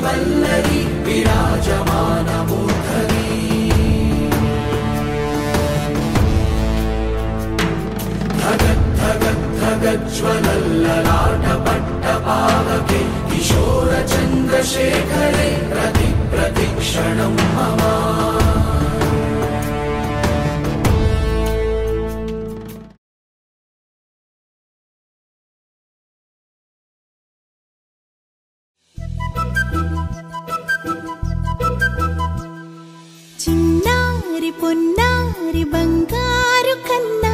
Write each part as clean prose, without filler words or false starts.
वल्लरी विराजमानमूर्धनी धगज्ज्वलल्ललाटपट्टपावके किशोरचन्द्रशेखरे प्रतिक्षणं मम చిన్నారి పొన్నారి బంగారు కన్నా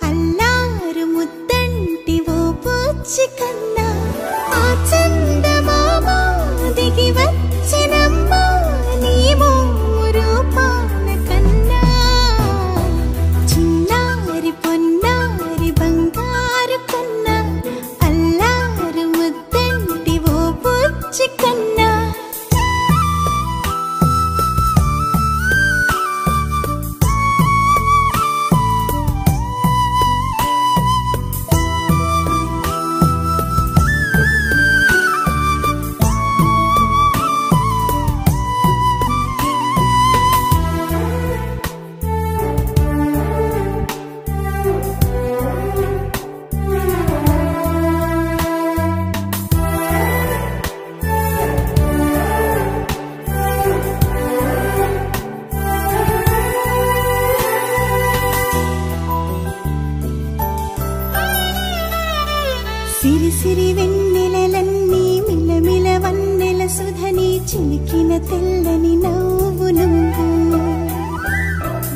అల్లారు ముద్దంటి ఓ బుచ్చి కన్నా ఆ చందమామ దిగి వచ్చినమ్మా నీ రూపాన కన్నా చిన్నారి పొన్నారి బంగారు కన్నా అల్లారు ముద్దంటి ఓ బుచ్చి కన్నా సిరి సిరి వెన్నెలలన్నీ మిలమిల వన్నెల సుధని చిలికిన తెల్లని నవ్వు నువ్వు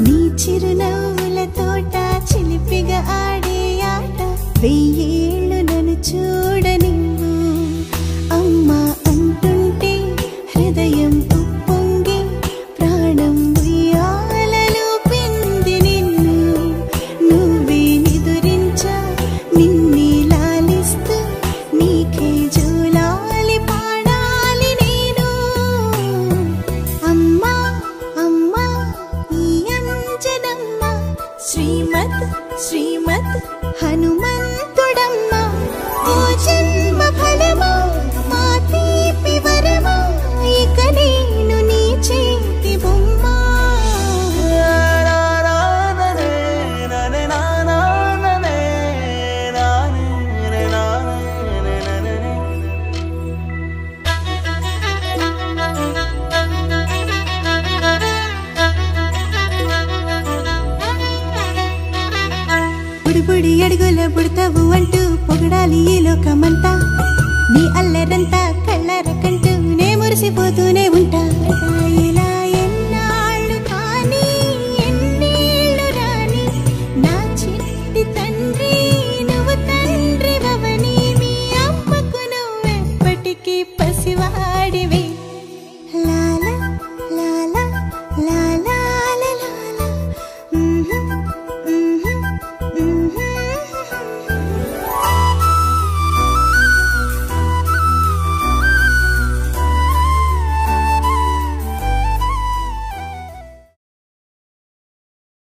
నీ చిరునవ్వుల తోట చిలిపిగా ఆడే ఆట వెయ్యేళ్ళు నన్ను చూడనివ్వు అమ్మా అంటుంటే హృదయం ఉప్పొంగి ప్రాణం ఉయ్యాలలో పింది నిన్ను నువ్వే నిదురించా నిన్నే నీకే జోలాలి పాడాలి నేను అమ్మా అమ్మా ఈ అంజనమ్మ శ్రీమత్ శ్రీమత్ హనుమంతుడమ్మ ఓ జన్మ ఫలమా మా తీపి వరమా ఇక నేను నీ చేతి బొమ్మ బుడి అడుగుల బుడతావు అంటూ పొగడాలి ఈ లోకమంతా నీ అల్లరంతా కళ్ళారకంటూ నే మురిసిపోతూనే ఉంటా